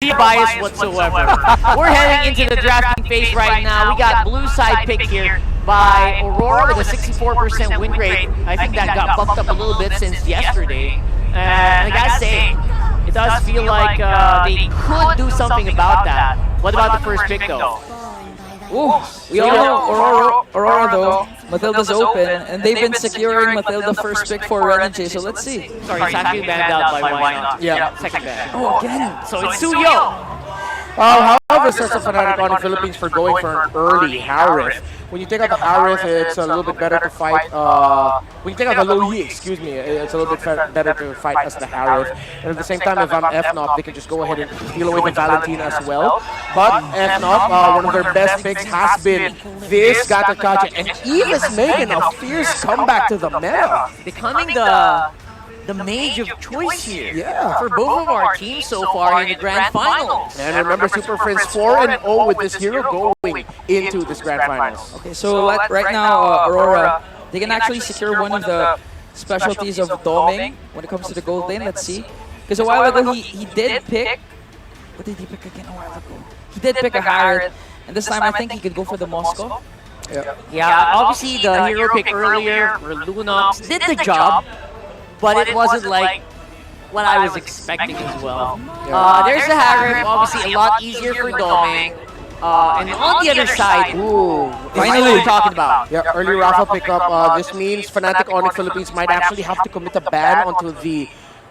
bias whatsoever. We're heading into the drafting phase right now. We got blue side pick here by Aurora with a 64% win rate. I think that got bumped up a little bit since yesterday. And I gotta say, it does feel like they could do something about that. What about the first pick though? Ooh, we all know Aurora though. Matilda's open, and they've been securing Matilda first pick for Renegade, so let's see. Sorry, it's actually banned out by why not? Yeah. Second ban. Oh, again. So it's Suyo. However, says the Fnatic on the Philippines for going for an early Harith. When you take out the Harith, it's a little bit better to fight. When you take out the low Yi, excuse me, it's a little bit better to fight as the Harith. And at the same time, if I'm FNOP, they can just go ahead and steal away the Valentina as well. But FNOP, one of their best picks has been this Gatakacha, and Eva's making a fierce comeback to the meta. Becoming the mage of choice here. Yeah. For both of our teams so far in the grand finals. And remember, Super Friends 4-0 with this hero going into this grand finals. Okay, so right now, Aurora, they can actually secure one of the specialties of doming when it comes to the gold lane. Let's see. Because a while ago, he did pick... What did he pick again a while ago? He did pick a Harith, and this time I think he could go for the Moscow. Yeah, obviously the hero pick earlier for Lunox did the job, but it wasn't like what I was expecting as well. There's the Harith, obviously a lot easier for doming. And on the other side, finally we're talking about. Yeah, early Rafa pickup. This means Fnatic Onyx Philippines might actually have to commit a ban onto the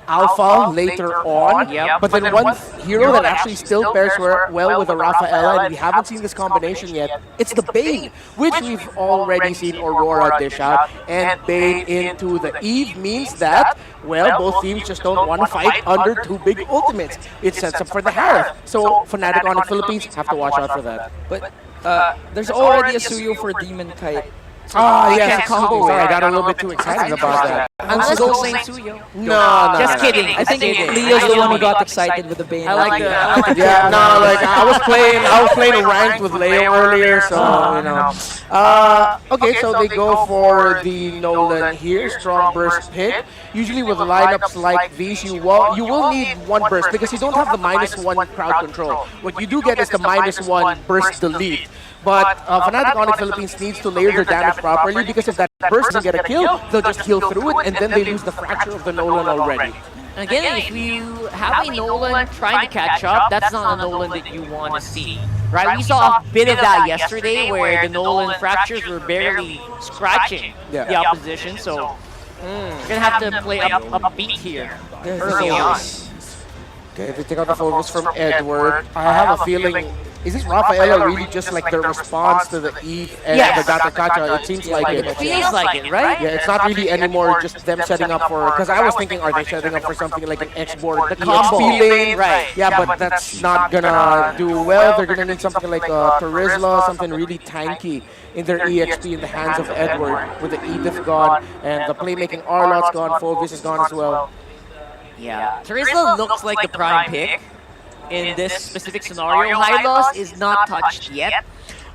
Alpha later on. But then one hero that actually still pairs well with a Rafaela, and we haven't seen this combination yet, it's the Bane, which we've already seen Aurora dish out. And Bane into the Eve means that, well, both teams just don't want to fight under two big ultimates. It sets up for the Harith. So Fnatic Onyx Philippines have to watch out for that. But there's already a Suyo for Demon Kite. Yes, sorry, I got a little bit too excited about that. Unless they're saying Suyo. No. Just kidding. I think Leo's the one who got excited with the Bane. I like the Yeah, no, like I was playing ranked with Leo earlier, so you know. Okay, so they go for the Nolan here, strong burst pick. Usually with lineups like these, you will need one burst because you don't have the -1 crowd control. What you do get is the -1 burst delete. But Fnatic Onyx Philippines needs to layer their damage properly because if that burst doesn't get a kill, they'll just heal through it and then they lose the fracture of the Nolan already. And again, if you have a Nolan trying to catch up, that's not a Nolan that you want to see. Right? We saw a bit of that yesterday where the Nolan fractures were barely scratching the opposition. So you're going to have to play up beat here early on. Okay, if you take out the focus from Edward, I have a feeling... Is this Rafaela really just like the response to the Eve and the Gatakacha? It seems like it. It feels like it, right? Yeah, it's not really anymore just them setting up for... Because I was thinking, are they setting up for something like an X-board? The combo lane? Right. Yeah, but that's not gonna do well. They're gonna need something like Terizla, something really tanky in their EXP in the hands of Edward with the Edith gone and the playmaking Arlot's gone, Phovis is gone as well. Yeah. Terizla looks like the prime pick in this specific scenario. Hylos is not touched yet.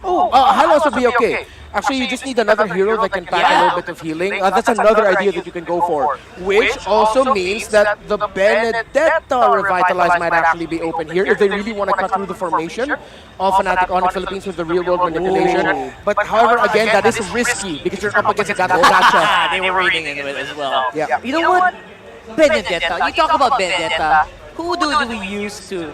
Hylos would be okay. Actually, you just need another hero that can pack a little bit of healing. That's another idea that you can go for. Which also means that the Benedetta Revitalize might actually be open here if they really want to cut through the formation of Fnatic Onyx Philippines with the real-world manipulation. But however, again, that is risky because you're up against a Gatakacha. They were reading into it as well. Yeah. You know what? Benedetta. You talk about Benedetta. Who do we use to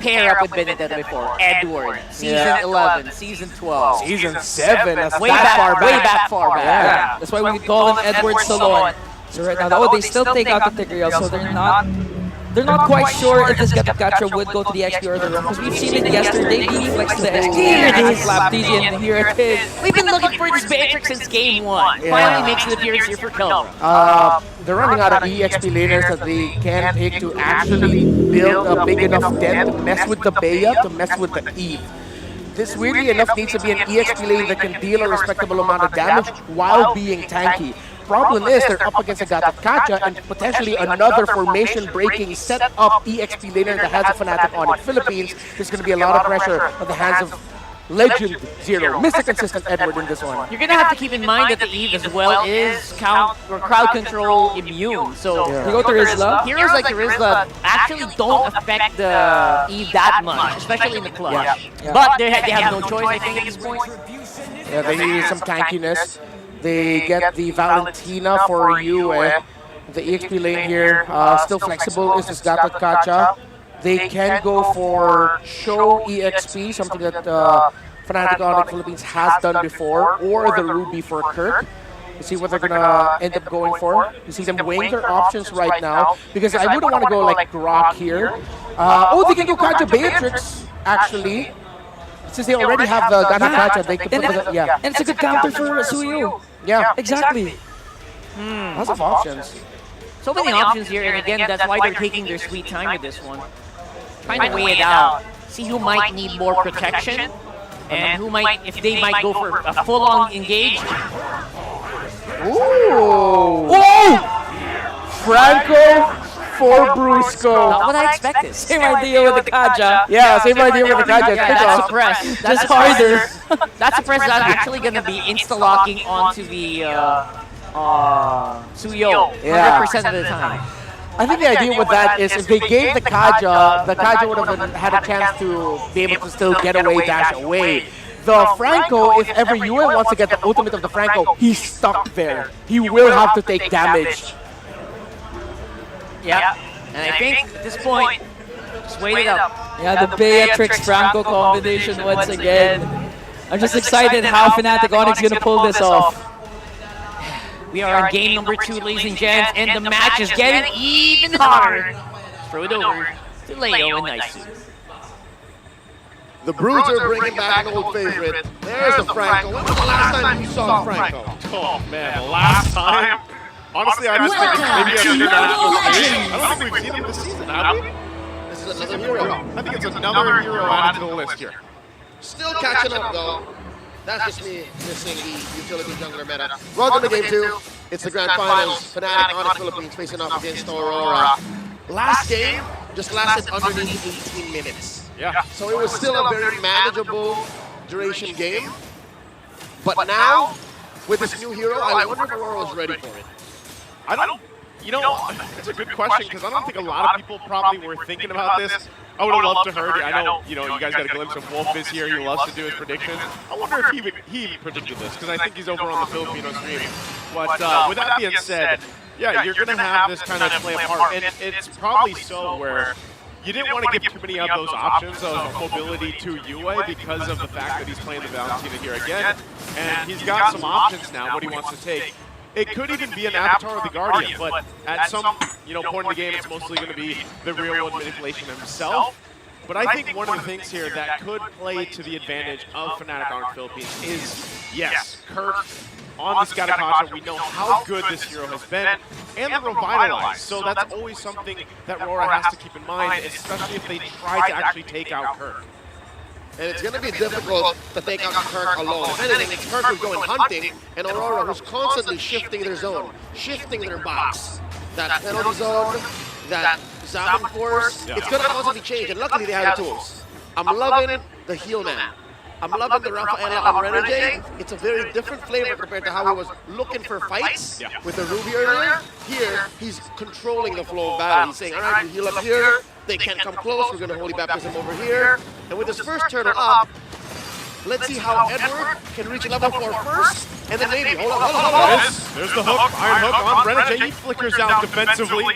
pair up with Benedetta before? Edward. Season 11, Season 12. Season 7, that's way far back. Yeah. That's why we call him Edward Salon. So right now, they still take out the Tigreal, so they're not quite sure if this Gatakacha would go to the XP or the room, because we've seen it yesterday, he flexed to the XP, Here it is. slap TG, and here it is. We've been looking for this Matrix since game 1. Finally makes an appearance here for Kelvin. They're running out of EXP laners that they can pick to actually build a big enough dent to mess with the Bea, to mess with the Eve. This weirdly enough needs to be an EXP lane that can deal a respectable amount of damage while being tanky. Problem is, they're up against a Gatakacha and potentially another formation-breaking set-up EXP laner in the hands of Fnatic Onyx Philippines. There's going to be a lot of pressure on the hands of Legend Zero, Mr. Consistent Edward in this one. You're gonna have to keep in mind that the Eve as well is crowd control immune. So Yeah. You go to Rizla. heroes like the Rizla actually don't affect the Eve that much, especially in the clutch. Yeah. But they have no choice, I think, at this point. Yeah, they need some tankiness. They get the Valentina for you. The EXP lane here, still flexible, is this Gatot Kacha. They can go for Show EXP, something that Fnatic Onyx Philippines has done before, or the Ruby for Kirk. You see what they're gonna end up going for. You see them weighing their options right now, because I wouldn't want to go like Grok here. Oh, they can go Kacha Beatrix, actually. Since they already have the Gatot Kacha, they can put the, yeah. And it's a good counter for Suyo. Yeah, Exactly. lots of options. So many options here, and again, that's why they're taking their sweet time with this one. Trying to weigh it out. See who might need more protection, and who might, if they might go for a full-on engage. Ooh! Whoa! Franco for Brusco. Not what I expected. Same idea with the Kaja. Yeah, same idea with the Kaja. Yeah, that's suppressed. That's Just harder. That suppressed is actually going to be insta-locking onto the Suyo 100% of the time. I think the idea with that is if they gave the Kaja would have had a chance to be able to still get away, dash away. The Franco, if ever Yue wants to get the ultimate of the Franco, he's stuck there. He will have to take damage. Yeah, and I think at this point, just wait it up. Yeah, the Beatrix Franco combination once again. I'm just excited how Fnatic Onyx is gonna pull this off. We are on game number 2, ladies and gents, and the match is getting even hotter. Throw it over to Leo and Nice. The Bruiser bringing back an old favorite. There's the Franco. When was the last time you saw Franco? Oh man, the last time? Honestly, I just think it's maybe an international stage. I don't think we've seen him this season, have we? This is another hero. I think it's another hero added to the list here. Still catching up though. That's just me missing the utility jungler meta. Welcome to game 2. It's the grand finals. Fnatic Onyx Philippines facing off against Aurora. Last game just lasted underneath 18 minutes. Yeah. So it was still a very manageable duration game. But now, with this new hero, I wonder if Aurora was ready for it. I don't, you know, it's a good question because I don't think a lot of people probably were thinking about this. I would have loved to heard. I know, you guys got a glimpse of Wolf is here. He loves to do his predictions. I wonder if he predicted this because I think he's over on the Filipino stream. But with that being said, yeah, you're going to have this kind of play a part, and it's probably so where you didn't want to give too many of those options of mobility to Yue because of the fact that he's playing the Valentina here again, and he's got some options now what he wants to take. It could even be an Avatar of the Guardian, but at some point in the game, it's mostly going to be the real-world manipulation himself. But I think one of the things here that could play to the advantage of Fnatic Onyx Philippines is, yes, Kirk on this Gatot Kacha, we know how good this hero has been, and the Revitalize. So that's always something that Aurora has to keep in mind, especially if they try to actually take out Kirk. And it's going to be difficult to take out Kirk alone. If anything, it's Kirk who's going hunting, and Aurora who's constantly shifting their zone, shifting their box. That penalty zone, that zapping force, it's going to constantly change, and luckily they have the tools. I'm loving the heal man. I'm loving the Rafaela on Renegade. It's a very different flavor compared to how he was looking for fights with the Ruby earlier. Here, he's controlling the flow of battle. He's saying, all right, you heal up here. They can't come close. We're going to Holy Baptism over here. And with his first turtle up, let's see how Edward can reach level 4 first. And then maybe, hold on. There's the hook, iron hook on Renegade. He flickers out defensively.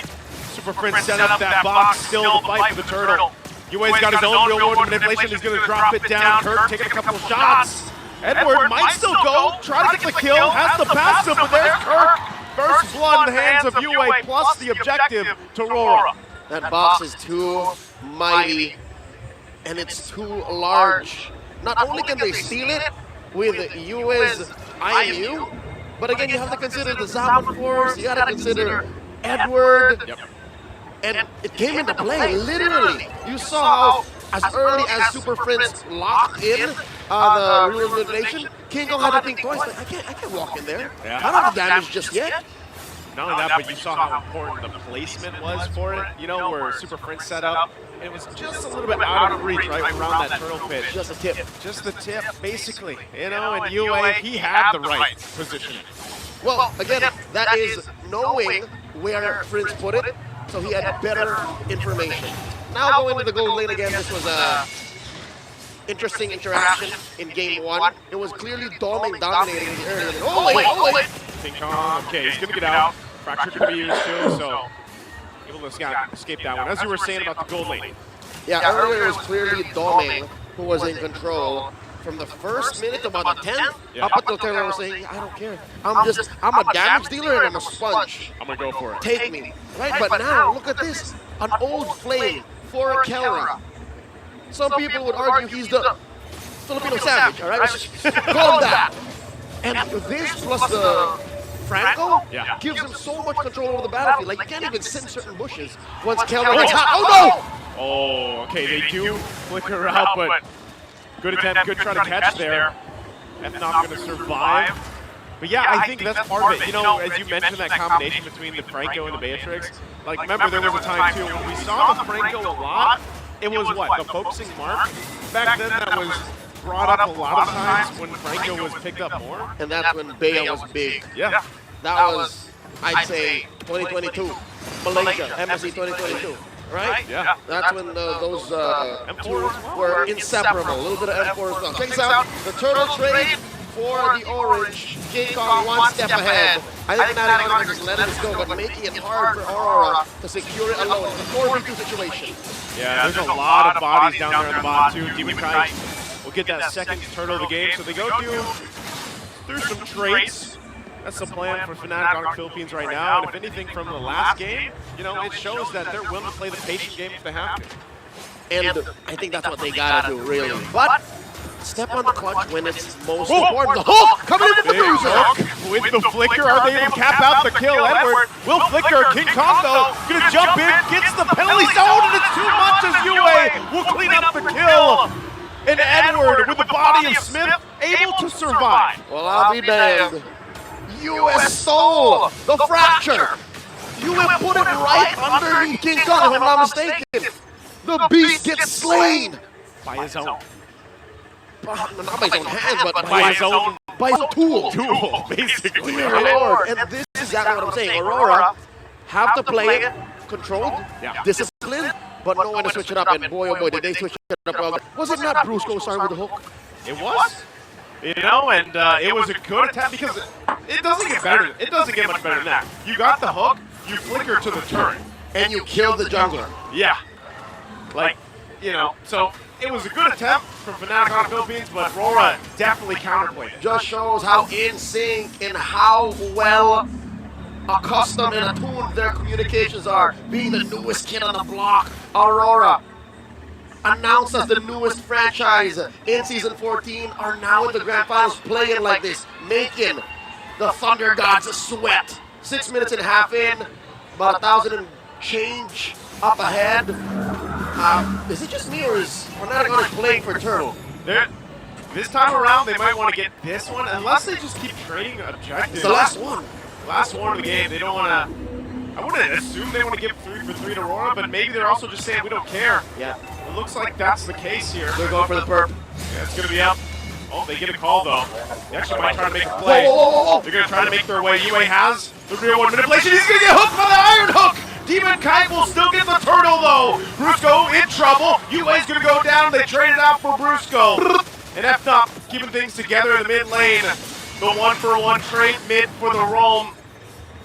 Super Prince set up that box, still the fight for the turtle. Yue's got his own real-world manipulation. He's going to drop it down. Kirk taking a couple shots. Edward might still go. Try to get the kill. Has the passive, but there's Kirk. First blood in the hands of Yue, plus the objective to Aurora. That box is too mighty, and it's too large. Not only can they steal it with Yue's IMU, but again, you have to consider the Zapping Force. You got to consider Edward. Yep. And it came into play, literally. You saw how, as early as Super Prince locked in the real manipulation, Kingo had to think twice, like, I can't walk in there. Yeah. I don't have the damage just yet. Not only that, but you saw how important the placement was for it. You know, where Super Prince set up, and it was just a little bit out of reach, right, around that turtle pitch. Just a tip. Just the tip, basically. You know, and UA, he had the right position. Well, again, that is knowing where Prince put it, so he had better information. Now going to the gold lane again, this was a interesting interaction in game 1. It was clearly dominating the early. Oh wait! King Kong, okay, he's gonna get out. Fracture can be used too, so able to escape that one. As you were saying about the gold lane. Yeah, earlier it was clearly Doming who was in control from the first minute, about the 10th, up until Taylor was saying, I don't care. I'm a damage dealer and I'm a sponge. I'm gonna go for it. Take me. Right, but now, look at this. An old flame for a Kelra. Some people would argue he's the Filipino savage, all right? Let's just call him that. And this plus the Franco gives him so much control over the battlefield. Like, you can't even sit in certain bushes once Kelra gets hot. Oh, no! Oh, okay, they do flicker out, but good attempt, good try to catch there. FNOP going to survive. But yeah, I think that's part of it. You know, as you mentioned, that combination between the Franco and the Beatrix. Like, remember, there was a time, too, when we saw the Franco a lot, it was what, the focusing mark? Back then, that was brought up a lot of times when Franco was picked up more. And that's when Bea was big. Yeah. That was, I'd say, 2022. Malaysia, MSC 2022. Right? Yeah. That's when those two were inseparable. A little bit of M4 as well. Check this out. The turtle trade for the orange. King Kong one step ahead. I think Fnatic just letting this go, but making it hard for Aurora to secure it alone. It's a 4v2 situation. Yeah, there's a lot of bodies down there on the bot too. Demon Kite will get that second turtle of the game, so they go through some traits. That's the plan for Fnatic on the Philippines right now, and if anything from the last game, you know, it shows that they're willing to play the patient game if they have to. And I think that's what they gotta do, really. But step on the clutch when it's most important. The hook coming in with the bruiser. With the flicker, are they able to cap out the kill? Edward will flicker. King Kong, though, gonna jump in, gets the penalty zone, and it's too much as UA will clean up the kill. And Edward, with the body of Smith, able to survive. Well, I'll be damned. US stole the fracture. UA put it right underneath King Kong, if I'm not mistaken. The beast gets slain. By his own. Not by his own hand, but By his own tool. tool, basically. Dear Lord. And this is exactly what I'm saying. Aurora have to play it controlled, disciplined, but know when to switch it up. And boy, oh boy, did they switch it up well. Was it not Brusco starting with the hook? It was. You know, and it was a good attempt because it doesn't get better. It doesn't get much better than that. You got the hook, you flicker to the turn. And you killed the jungler. Yeah. Like, you know, so it was a good attempt from Fnatic on the Philippines, but Aurora definitely counterplayed it. Just shows how in sync and how well accustomed and attuned their communications are. Being the newest kid on the block, Aurora, announced as the newest franchise in Season 14, are now in the Grand Finals playing like this, making the Thunder Gods sweat. 6 minutes and a half in, about 1,000 and change up ahead. Is it just me or is Fnatic playing for Turtle? This time around, they might want to get this one, unless they just keep trading objectives. It's the last one. Last one of the game. They don't want to. I wouldn't assume they want to give 3 for 3 to Aurora, but maybe they're also just saying we don't care. Yeah. It looks like that's the case here. They're going for the perp. Yeah, it's going to be up. Oh, they get a call though. They actually might try to make a play. Whoa. They're going to try to make their way. UA has the real one manipulation. He's going to get hooked by the iron hook. Demon Kite will still get the turtle though. Brusco in trouble. UA's going to go down. They traded out for Brusco. And FNOP keeping things together in the mid lane. The 1-for-1 trade mid for the roam.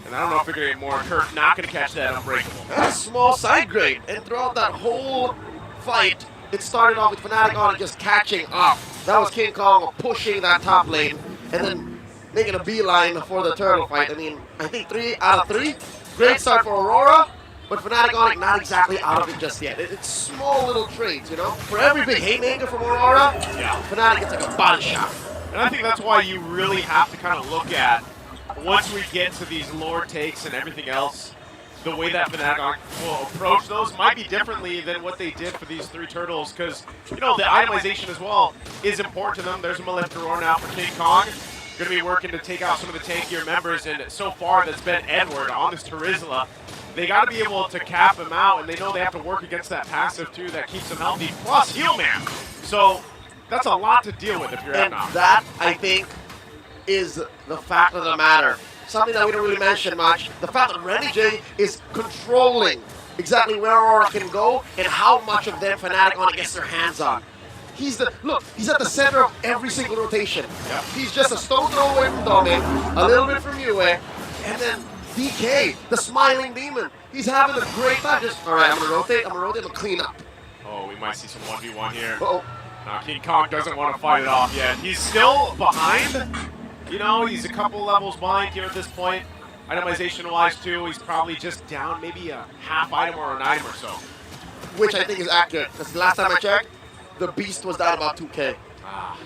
And I don't know if they're going to get more. Kirk not going to catch that unbreakable. That's a small side grade. And throughout that whole fight, it started off with Fnatic on just catching up. That was King Kong pushing that top lane and then making a beeline for the turtle fight. I mean, I think 3 out of 3. Great start for Aurora, but Fnatic on it not exactly out of it just yet. It's small little trades, you know? For every big haymaker from Aurora, Fnatic gets like a body shot. And I think that's why you really have to kind of look at, once we get to these lore takes and everything else, the way that Fnatic will approach those might be differently than what they did for these 3 turtles, because, you know, the itemization as well is important to them. There's a Malefic Aurora now for King Kong. going to be working to take out some of the tankier members, and so far that's been Edward on this Terizla. They got to be able to cap him out, and they know they have to work against that passive too that keeps him healthy, plus heal man. So that's a lot to deal with if you're And FNOP. that, I think, is the fact of the matter. Something that we don't really mention much. The fact that Renegade is controlling exactly where Aurora can go and how much of them Fnatic on gets their hands on. He's at the center of every single rotation. Yeah. He's just a stone throw away from Domin, a little bit from Yue, and then DK, the smiling demon. He's having a great time. Just, all right, I'm gonna rotate, and clean up. Oh, we might see some 1v1 here. Uh-oh. Now, King Kong doesn't want to fight it off yet. He's still behind. You know, he's a couple levels behind here at this point. Itemization-wise, too, he's probably just down maybe a half item or an item or so. Which I think is accurate, because the last time I checked, the Beast was down about 2K. Ah,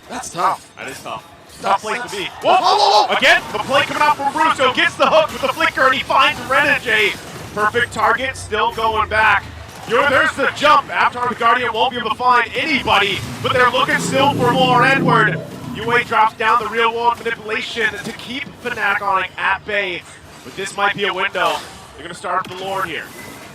That's tough. that is tough. Tough place to be. Whoa, whoa, whoa! Again, the play coming out from Russo, gets the hook with the flicker, and he finds Renegade. Perfect target, still going back. There's the jump. Avatar the Guardian won't be able to find anybody, but they're looking still for more Edward. UA drops down the real-world manipulation to keep Fnatic on it at bay, but this might be a window. They're going to start with the Lord here.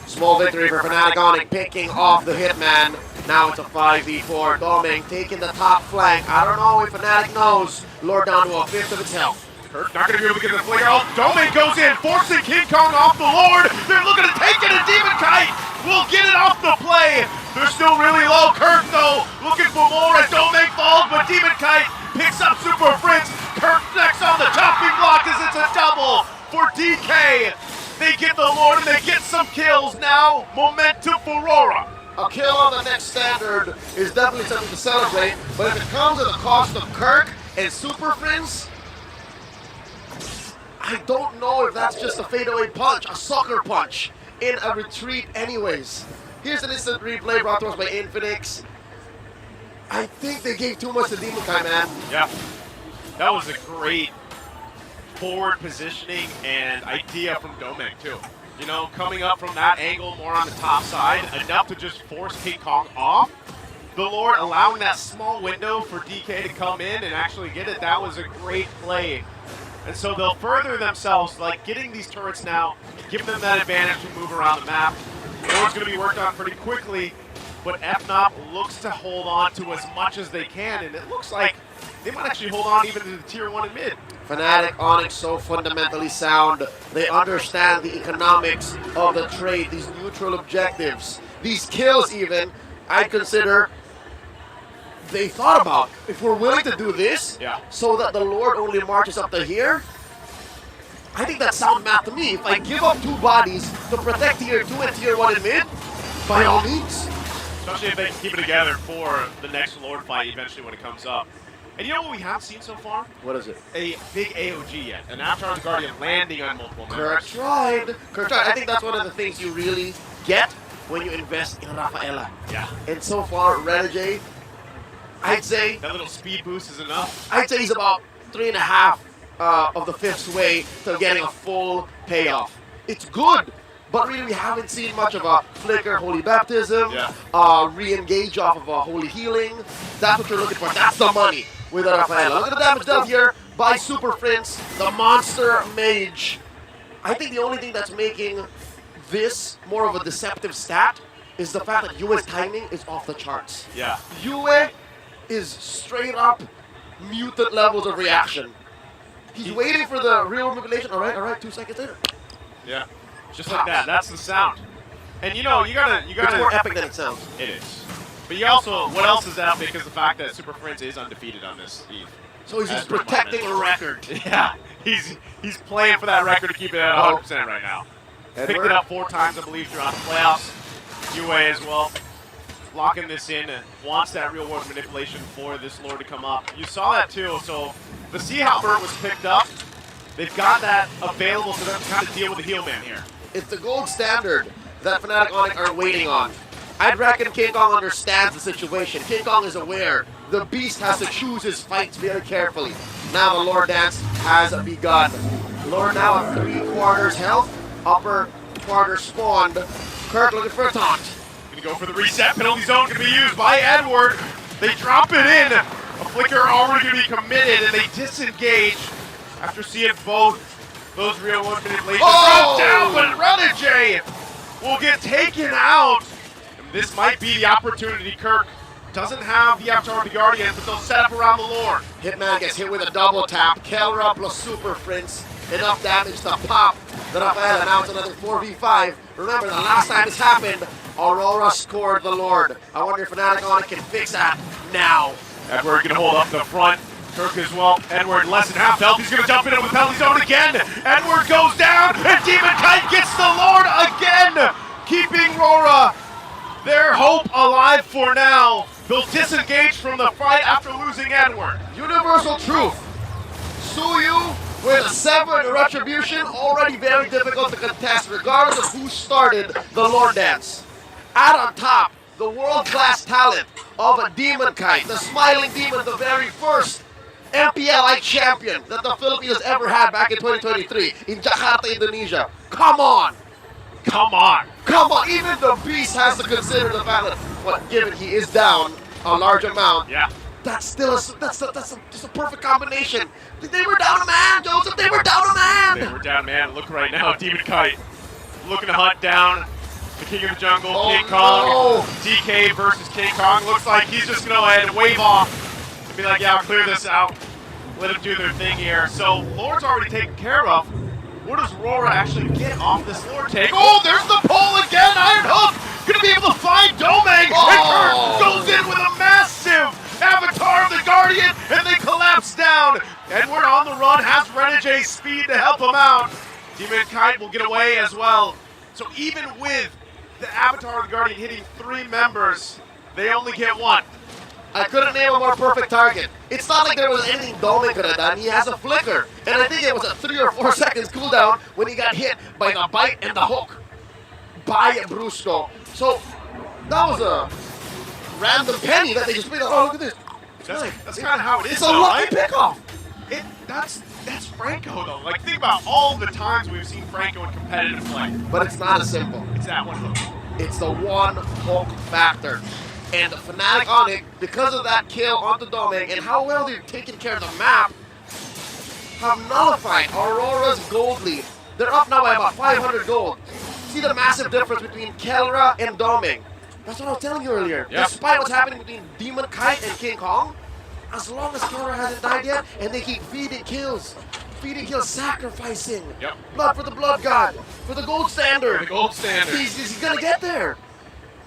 Small victory for Fnatic Onic, picking off the Hitman. Now it's a 5v4. Doming taking the top flank. I don't know if Fnatic knows. Lord down to a fifth of its health. Kirk not going to be able to get the flicker. Oh, Domain goes in, forcing King Kong off the Lord. They're looking to take it, and Demon Kite will get it off the play. They're still really low. Kirk, though, looking for more as Domain falls, but Demon Kite picks up Super Prince. Kirk next on the chopping block as it's a double for DK. They get the Lord and they get some kills now. Momentum for Aurora. A kill on the next standard is definitely something to celebrate, but if it comes at the cost of Kirk and Super Prince, I don't know if that's just a fadeaway punch, a sucker punch in a retreat anyways. Here's an instant replay brought to us by Infinix. I think they gave too much to Demon Kai, man. Yeah, that was a great forward positioning and idea from Domek too. You know, coming up from that angle more on the top side, enough to just force King Kong off. The Lord allowing that small window for DK to come in and actually get it, that was a great play. And so they'll further themselves, like getting these turrets now, giving them that advantage to move around the map. Lord's going to be worked on pretty quickly, but FNOP looks to hold on to as much as they can, and it looks like they might actually hold on even to the tier 1 and mid. Fnatic Onyx so fundamentally sound. They understand the economics of the trade, these neutral objectives, these kills even, I'd consider they thought about. If we're willing to do this, so that the Lord only marches up to here, I think that's sound math to me. If I give up 2 bodies to protect tier 2 and tier 1 in mid, by all means. Especially if they can keep it together for the next Lord fight eventually when it comes up. And you know what we haven't seen so far? What is it? A big AOG yet. An Avatar the Guardian landing on multiple Kirk members. tried. I think that's one of the things you really get when you invest in Rafaela. Yeah. And so far, Renegade, I'd say That little speed boost is enough. I'd say he's about 3.5 of the fifth's way to getting a full payoff. It's good, but really we haven't seen much of a flicker, holy baptism, re-engage off of a holy healing. That's what you're looking for. That's the money with Rafaela. Look at the damage dealt here by Super Prince, the monster mage. I think the only thing that's making this more of a deceptive stat is the fact that Yue's timing is off the charts. Yeah. Yue is straight up mutant levels of reaction. He's waiting for the real manipulation. All right, 2 seconds later. Yeah. Just like that. That's the sound. And you know, you gotta. It's more epic than it sounds. It is. But you also, what else is epic is the fact that Super Prince is undefeated on this Eve. So he's just protecting a record. Yeah. He's playing for that record to keep it at 100% right now. Picked it up 4 times, I believe, throughout the playoffs. UA as well. Locking this in and wants that real world manipulation for this Lord to come up. You saw that too, so the Sea Halberd was picked up. They've got that available to them to kind of deal with the heel man here. It's the gold standard that Fnatic Onyx are waiting on. I'd reckon King Kong understands the situation. King Kong is aware. The Beast has to choose his fights very carefully. Now the Lord dance has begun. Lord now at 3/4 health, upper quarter spawned. Kirk looking for a taunt. Gonna go for the reset. Penalty zone gonna be used by Edward. They drop it in. A flicker already going to be committed, and they disengage after seeing both those real one manipulations. Oh! Down, but Renegade will get taken out. And this might be the opportunity. Kirk doesn't have the Avatar of the Guardian, but they'll set up around the Lord. Hitman gets hit with a double tap. Kelra plus Super Prince. Enough damage to pop the Rafael, and now it's another 4v5. Remember, the last time this happened, Aurora scored the Lord. I wonder if Fnatic on it can fix that now. Edward gonna hold up the front. Kirk as well. Edward less than half health. He's gonna jump into the penalty zone again. Edward goes down, and Demon Kite gets the Lord again, keeping Aurora their hope alive for now. They'll disengage from the fight after losing Edward. Universal truth. Suyu with a 7 retribution, already very difficult to contest regardless of who started the Lord Dance. Add on top the world-class talent of a Demon Kite, the Smiling Demon, the very first MPL champion that the Philippines ever had back in 2023 in Jakarta, Indonesia. Come on! Come on. Come on! Even the Beast has to consider the fact that, well, given he is down a large amount, Yeah. that's still just a perfect combination. They were down a man, Joseph. They were down a man. They were down, man. Look right now, Demon Kite looking to hunt down the King of the Jungle, Oh, King Kong. no. DK versus King Kong. Looks like he's just gonna go ahead and wave off and be like, yeah, I'll clear this out. Let them do their thing here. So Lord's already taken care of. What does Aurora actually get off this Lord take? Oh, there's the pole again. Iron Hook gonna be able to find Domeng. Oh. And Kirk goes in with a massive Avatar of the Guardian, and they collapse down. Edward on the run has Renegade's speed to help him out. Demon Kite will get away as well. So even with the Avatar of the Guardian hitting 3 members, they only get 1. I couldn't name a more perfect target. It's not like there was anything Domeng could have done. He has a flicker. And I think it was a 3 or 4 seconds cooldown when he got hit by the bite and the hook by Brusco. So that was a random penny that they just made. Oh, look at this. That's kind of how it is. It's a though, lucky right? pickoff. That's Franco though. Like think about all the times we've seen Franco in competitive play. But it's not as simple. It's that one hook. It's the one hook factor. And the Fnatic on it, because of that kill onto Domeng and how well they've taken care of the map, have nullified Aurora's gold lead. They're up now by about 500 gold. See the massive difference between Kelra and Domeng. That's what I was telling you earlier. Yep. Despite what's happening between Demon Kite and King Kong, as long as Kelra hasn't died yet, and they keep feeding kills, sacrificing. Yep. Blood for the blood god, for the gold standard. The gold standard. He's gonna get there.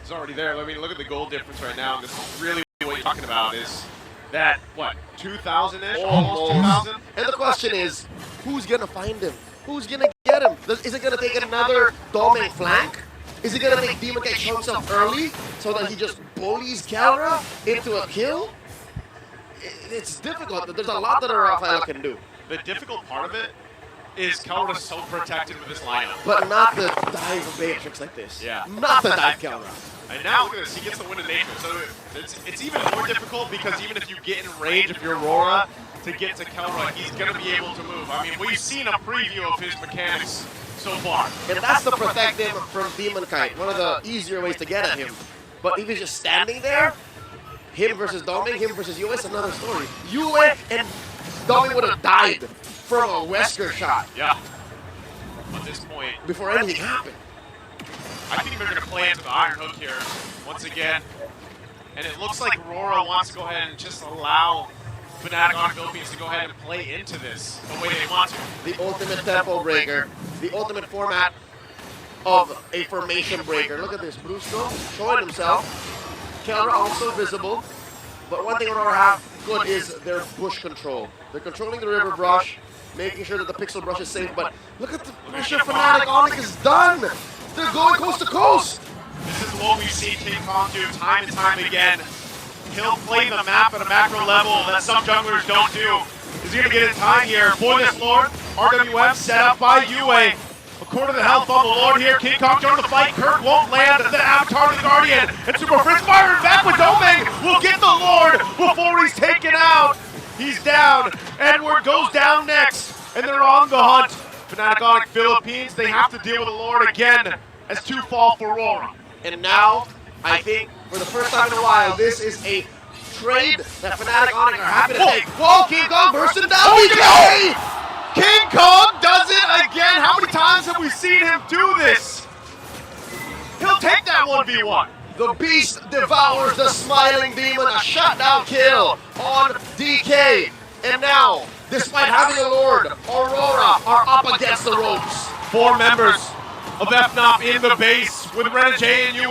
It's already there. I mean, look at the gold difference right now. This is really what you're talking about is that, what, 2,000-ish? Almost 2,000? And the question is, who's gonna find him? Who's gonna get him? Is it gonna take another Domeng flank? Is it gonna make Demon Kite show himself early so that he just bullies Kelra into a kill? It's difficult. There's a lot that a Rafael can do. The difficult part of it is Kelra's so protected with this lineup. But not the dive Matrix like this. Yeah. Not the dive Kelra. And now look at this, he gets the win in nature. So it's even more difficult because even if you get in range, if you're Aurora, to get to Kelra, he's going to be able to move. I mean, we've seen a preview of his mechanics so far. And that's to protect him from Demon Kite. One of the easier ways to get at him. But if he's just standing there, him versus Domeng, him versus Yue, it's another story. Yue and Domeng would have died from a Wesker shot Yeah. At this point, before anything happened. I think they're going to play into the Iron Hook here once again. And it looks like Aurora wants to go ahead and just allow Fnatic on Philippines to go ahead and play into this the way they want to. The ultimate tempo breaker, the ultimate format of a formation breaker. Look at this, Brusco showing himself. Kelra also visible. But one thing Aurora have good is their bush control. They're controlling the river brush, making sure that the pixel brush is safe. But look at the pressure Fnatic Onyx is done. They're going coast to coast. This is what we see King Kong do time and time again. He'll play the map at a macro level that some junglers don't do. Is he going to get in time here for this Lord? RWM set up by Yue. A quarter of the health on the Lord here. King Kong joining the fight. Kirk won't land. The Avatar of the Guardian. And Super Fritz firing back with Domeng. Will get the Lord before he's taken out. He's down. Edward goes down next. And they're on the hunt. Fnatic Onyx Philippines, they have to deal with the Lord again as 2 fall for Aurora. And now, I think, for the first time in a while, this is a trade that Fnatic Onyx are happy to take. Whoa, King Kong bursting down. Oh, BK! King Kong does it again. How many times have we seen him do this? He'll take that 1v1. The beast devours the smiling demon. A shutdown kill on DK. And now, despite having a Lord, Aurora are up against the ropes. 4 members of FNOP in the base with Renegade and Yue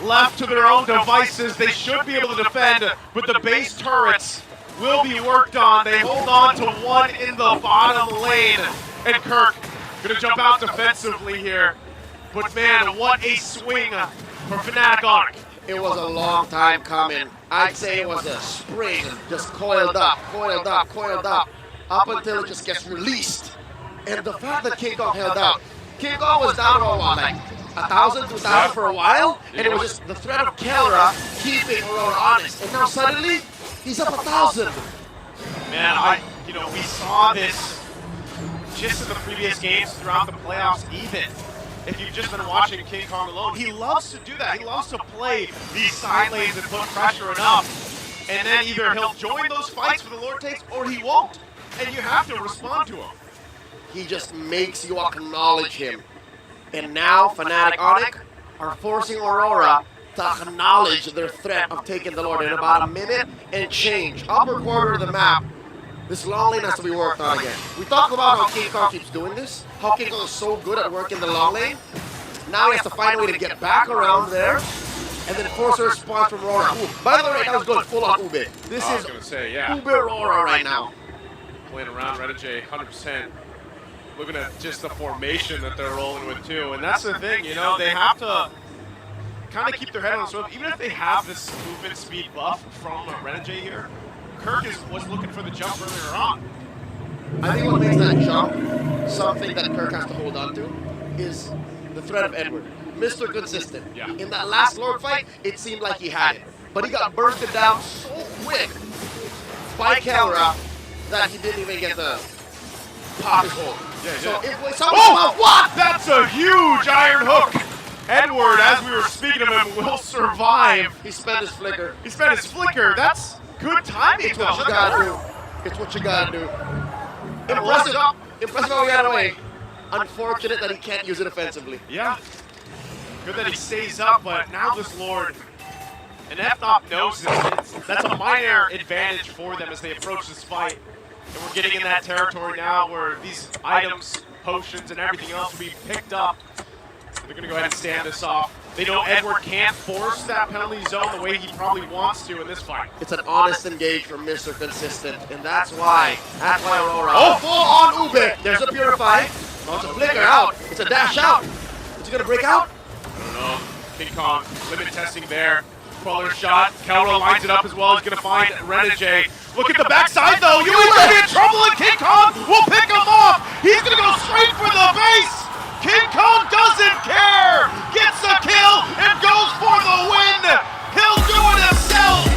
left to their own devices. They should be able to defend, but the base turrets will be worked on. They hold on to 1 in the bottom lane. And Kirk gonna jump out defensively here. But man, what a swing for Fnatic Onyx. It was a long time coming. I'd say it was a spring, just coiled up, up until it just gets released. And the fact that King Kong held out. King Kong was down for what, like 1,000, 2,000 for a while, and it was just the threat of Kelra keeping Aurora honest. And now suddenly, he's up 1,000. Man, we saw this just in the previous games throughout the playoffs even. If you've just been watching King Kong alone, he loves to do that. He loves to play these side lanes and put pressure enough. And then either he'll join those fights for the Lord takes or he won't. And you have to respond to him. He just makes you acknowledge him. And now Fnatic Onyx are forcing Aurora to acknowledge their threat of taking the Lord in about a minute and change. Upper corner of the map, this long lane has to be worked on again. We talked about how King Kong keeps doing this, how King Kong is so good at working the long lane. Now he has to find a way to get back around there and then force a response from Aurora. Ooh, by the way, that was going full on Ube. This is Ube Aurora right now. Playing around Renegade 100%. Looking at just the formation that they're rolling with too. And that's the thing, they have to kind of keep their head on the swivel. Even if they have this movement speed buff from Renegade here, Kirk was looking for the jump earlier on. I think what makes that jump something that Kirk has to hold on to is the threat of Edward. Mr. Consistent. Yeah. In that last Lord fight, it seemed like he had it. But he got bursted down so quick by Kelra that he didn't even get the pop his hold. So if what? That's a huge iron hook. Edward, as we were speaking of him, will survive. He spent his flicker. That's good timing. It's what you gotta do. It's what you gotta do. Impressive how he got away. Unfortunate that he can't use it offensively. Yeah. Good that he stays up, but now this Lord, and FNOP knows that's a minor advantage for them as they approach this fight. And we're getting in that territory now where these items, potions, and everything else will be picked up. They're going to go ahead and stand this off. They know Edward can't force that penalty zone the way he probably wants to in this fight. It's an honest engage from Mr. Consistent, and that's why Aurora. Oh, full on Ube. There's a Purify. Oh, it's a flicker out. It's a dash out. Is he going to break out? I don't know. King Kong, limit testing there. Crawler shot. Kelra lines it up as well. He's going to find Renegade. Look at the backside though. You might be in trouble, and King Kong will pick him off. He's going to go straight for the base. King Kong doesn't care. Gets the kill and goes for the win. He'll do it himself.